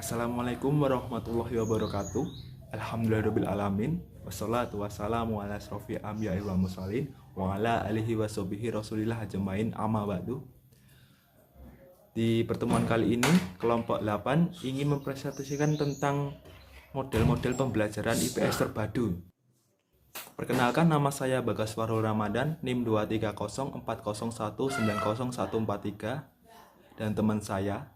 Assalamualaikum warahmatullahi wabarakatuh. Alhamdulillahirrabbilalamin. Wassalatu wassalamu ala asrofi anbiya'i wal mursalin wa ala alihi washabihi rasulillah ajmain amma ba'du. Di pertemuan kali ini, kelompok 8 ingin mempresentasikan tentang model-model pembelajaran IPS terpadu. Perkenalkan, nama saya Bagas Farul Ramadan, NIM 23040190143, dan teman saya.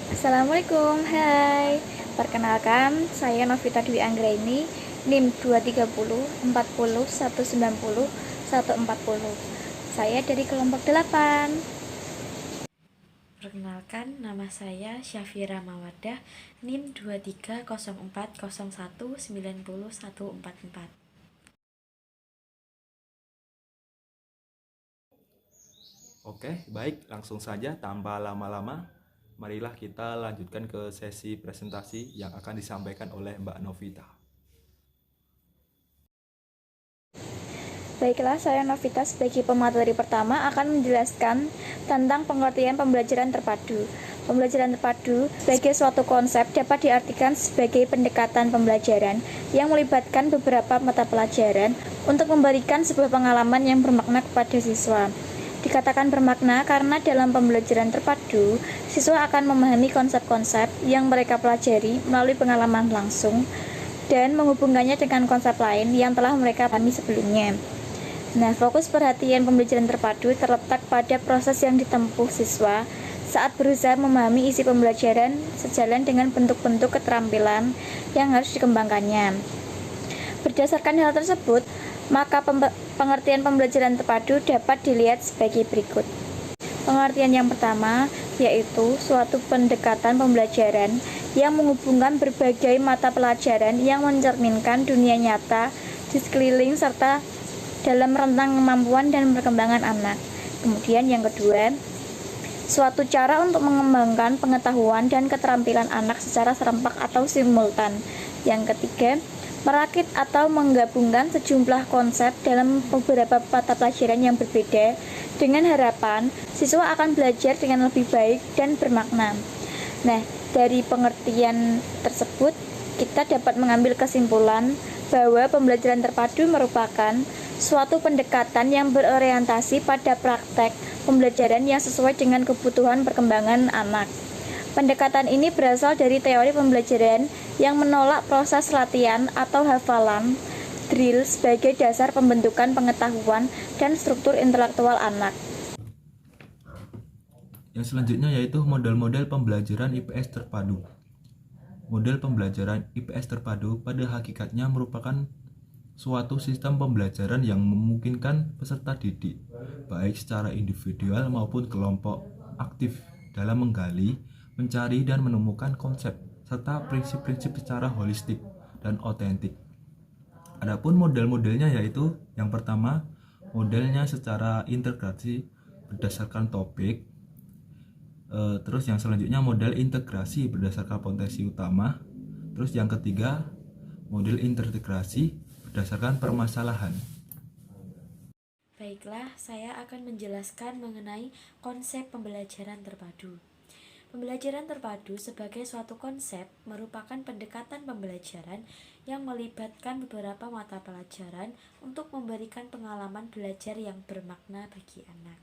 Assalamualaikum, hai. Perkenalkan, saya Novita Dwi Anggraini, NIM 23040190140. Saya dari kelompok 8. Perkenalkan, nama saya Syafira Mawadah, NIM 23040190144. Oke, baik, langsung saja tanpa lama-lama, marilah kita lanjutkan ke sesi presentasi yang akan disampaikan oleh Mbak Novita. Baiklah, saya Novita sebagai pemateri pertama akan menjelaskan tentang pengertian pembelajaran terpadu. Pembelajaran terpadu sebagai suatu konsep dapat diartikan sebagai pendekatan pembelajaran yang melibatkan beberapa mata pelajaran untuk memberikan sebuah pengalaman yang bermakna kepada siswa. Dikatakan bermakna karena dalam pembelajaran terpadu, siswa akan memahami konsep-konsep yang mereka pelajari melalui pengalaman langsung dan menghubungkannya dengan konsep lain yang telah mereka pahami sebelumnya. Nah, fokus perhatian pembelajaran terpadu terletak pada proses yang ditempuh siswa saat berusaha memahami isi pembelajaran sejalan dengan bentuk-bentuk keterampilan yang harus dikembangkannya. Berdasarkan hal tersebut, maka pengertian pembelajaran terpadu dapat dilihat sebagai berikut. Pengertian yang pertama yaitu suatu pendekatan pembelajaran yang menghubungkan berbagai mata pelajaran yang mencerminkan dunia nyata di sekeliling serta dalam rentang kemampuan dan perkembangan anak. Kemudian yang kedua, suatu cara untuk mengembangkan pengetahuan dan keterampilan anak secara serempak atau simultan. Yang ketiga, merakit atau menggabungkan sejumlah konsep dalam beberapa mata pelajaran yang berbeda dengan harapan siswa akan belajar dengan lebih baik dan bermakna. Nah, dari pengertian tersebut kita dapat mengambil kesimpulan bahwa pembelajaran terpadu merupakan suatu pendekatan yang berorientasi pada praktek pembelajaran yang sesuai dengan kebutuhan perkembangan anak. Pendekatan ini berasal dari teori pembelajaran yang menolak proses latihan atau hafalan drill sebagai dasar pembentukan pengetahuan dan struktur intelektual anak. Yang selanjutnya yaitu model-model pembelajaran IPS terpadu. Model pembelajaran IPS terpadu pada hakikatnya merupakan suatu sistem pembelajaran yang memungkinkan peserta didik, baik secara individual maupun kelompok, aktif dalam menggali, mencari dan menemukan konsep, serta prinsip-prinsip secara holistik dan otentik. Adapun model-modelnya yaitu yang pertama, modelnya secara integrasi berdasarkan topik. Terus yang selanjutnya model integrasi berdasarkan potensi utama. Terus yang ketiga, model integrasi berdasarkan permasalahan. Baiklah, saya akan menjelaskan mengenai konsep pembelajaran terpadu. Pembelajaran terpadu sebagai suatu konsep merupakan pendekatan pembelajaran yang melibatkan beberapa mata pelajaran untuk memberikan pengalaman belajar yang bermakna bagi anak.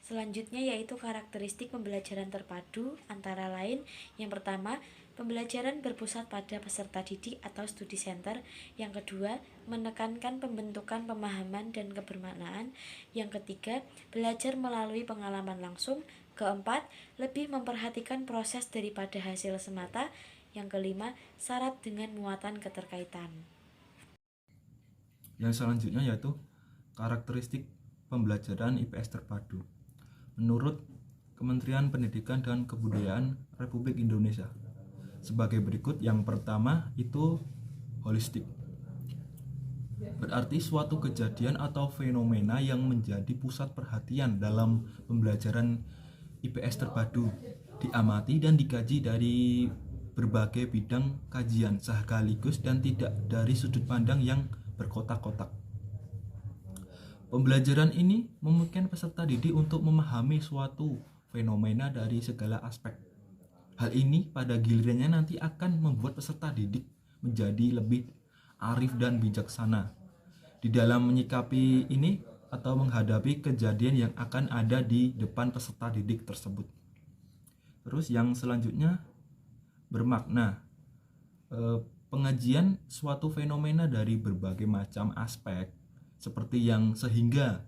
Selanjutnya yaitu karakteristik pembelajaran terpadu antara lain yang pertama, pembelajaran berpusat pada peserta didik atau studi center. Yang kedua, menekankan pembentukan pemahaman dan kebermaknaan. Yang ketiga, belajar melalui pengalaman langsung. Keempat, lebih memperhatikan proses daripada hasil semata. Yang kelima, syarat dengan muatan keterkaitan. Yang selanjutnya yaitu karakteristik pembelajaran IPS terpadu. Menurut Kementerian Pendidikan dan Kebudayaan Republik Indonesia, sebagai berikut. Yang pertama itu holistik. Berarti suatu kejadian atau fenomena yang menjadi pusat perhatian dalam pembelajaran IPS terpadu, diamati dan dikaji dari berbagai bidang kajian sekaligus dan tidak dari sudut pandang yang berkotak-kotak. Pembelajaran ini memungkinkan peserta didik untuk memahami suatu fenomena dari segala aspek. Hal ini pada gilirannya nanti akan membuat peserta didik menjadi lebih arif dan bijaksana di dalam menyikapi ini atau menghadapi kejadian yang akan ada di depan peserta didik tersebut. Terus yang selanjutnya bermakna. Pengajian suatu fenomena dari berbagai macam aspek seperti yang sehingga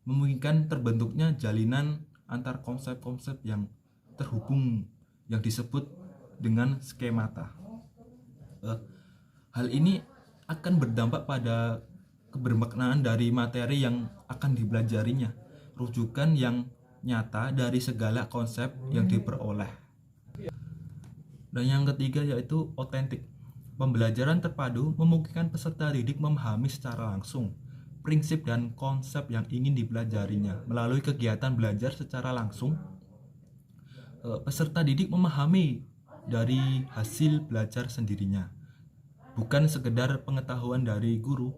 memungkinkan terbentuknya jalinan antar konsep-konsep yang terhubung yang disebut dengan skemata. Hal ini akan berdampak pada kebermaknaan dari materi yang akan dipelajarinya, rujukan yang nyata dari segala konsep yang diperoleh. Dan yang ketiga yaitu otentik. Pembelajaran terpadu memungkinkan peserta didik memahami secara langsung prinsip dan konsep yang ingin dipelajarinya. Melalui kegiatan belajar secara langsung, peserta didik memahami dari hasil belajar sendirinya. Bukan sekedar pengetahuan dari guru,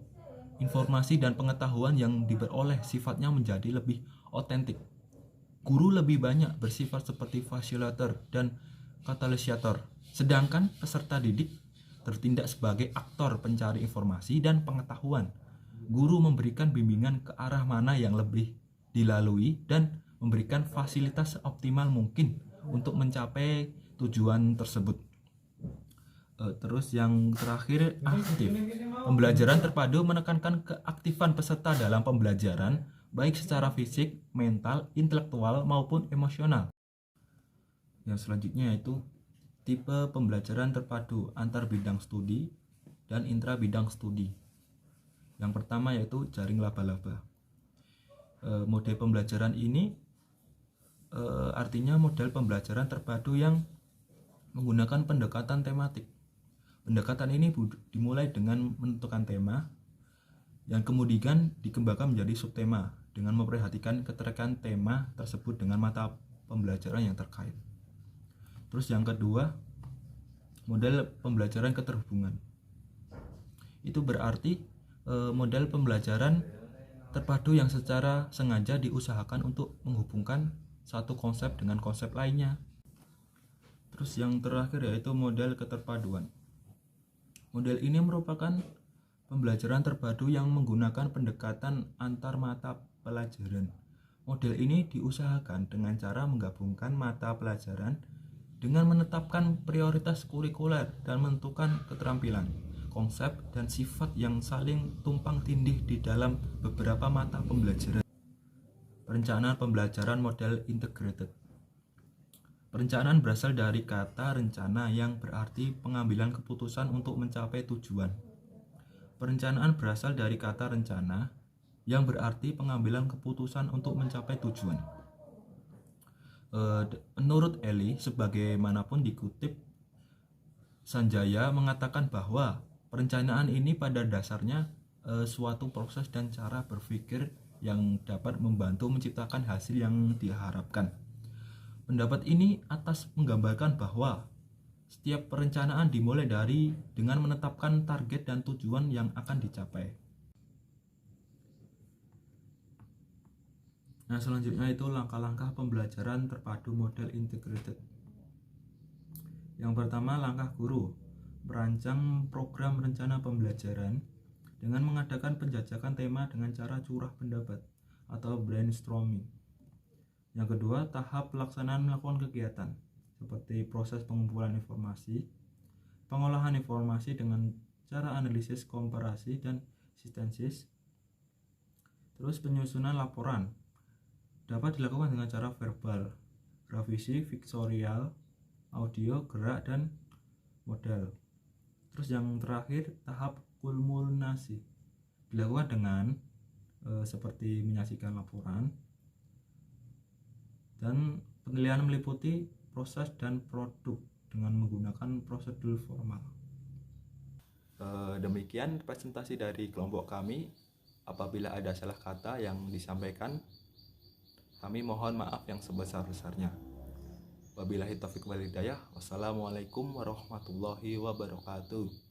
informasi dan pengetahuan yang diperoleh sifatnya menjadi lebih otentik. Guru lebih banyak bersifat seperti fasilitator dan katalisator, sedangkan peserta didik tertindak sebagai aktor pencari informasi dan pengetahuan. Guru memberikan bimbingan ke arah mana yang lebih dilalui dan memberikan fasilitas optimal mungkin untuk mencapai tujuan tersebut. Terus yang terakhir, aktif. Pembelajaran terpadu menekankan keaktifan peserta dalam pembelajaran, baik secara fisik, mental, intelektual, maupun emosional. Yang selanjutnya yaitu tipe pembelajaran terpadu antar bidang studi dan intra bidang studi. Yang pertama yaitu jaring laba-laba. Model pembelajaran ini artinya model pembelajaran terpadu yang menggunakan pendekatan tematik. Pendekatan ini dimulai dengan menentukan tema yang kemudian dikembangkan menjadi subtema dengan memperhatikan keterkaitan tema tersebut dengan mata pembelajaran yang terkait. Terus yang kedua, model pembelajaran keterhubungan. Itu berarti model pembelajaran terpadu yang secara sengaja diusahakan untuk menghubungkan satu konsep dengan konsep lainnya. Terus yang terakhir yaitu model keterpaduan. Model ini merupakan pembelajaran terpadu yang menggunakan pendekatan antar mata pelajaran. Model ini diusahakan dengan cara menggabungkan mata pelajaran dengan menetapkan prioritas kurikuler dan menentukan keterampilan, konsep, dan sifat yang saling tumpang tindih di dalam beberapa mata pembelajaran. Perencanaan pembelajaran model integrated. Perencanaan berasal dari kata rencana yang berarti pengambilan keputusan untuk mencapai tujuan. Perencanaan berasal dari kata rencana yang berarti pengambilan keputusan untuk mencapai tujuan. Menurut Eli, sebagaimanapun dikutip, Sanjaya mengatakan bahwa perencanaan ini pada dasarnya suatu proses dan cara berpikir yang dapat membantu menciptakan hasil yang diharapkan. Pendapat ini atas menggambarkan bahwa setiap perencanaan dimulai dengan menetapkan target dan tujuan yang akan dicapai. Nah, selanjutnya itu langkah-langkah pembelajaran terpadu model integrated. Yang pertama, langkah guru merancang program rencana pembelajaran dengan mengadakan penjajakan tema dengan cara curah pendapat atau brainstorming. Yang kedua, tahap pelaksanaan melakukan kegiatan seperti proses pengumpulan informasi, pengolahan informasi dengan cara analisis komparasi dan sintesis. Terus penyusunan laporan dapat dilakukan dengan cara verbal, grafisi, vektorial, audio, gerak, dan model. Terus yang terakhir, tahap kulminasi dilakukan dengan seperti menyaksikan laporan, dan penilaian meliputi proses dan produk dengan menggunakan prosedur formal. Demikian presentasi dari kelompok kami. Apabila ada salah kata yang disampaikan, kami mohon maaf yang sebesar-besarnya. Wabillahi taufiq wal hidayah. Wassalamualaikum warahmatullahi wabarakatuh.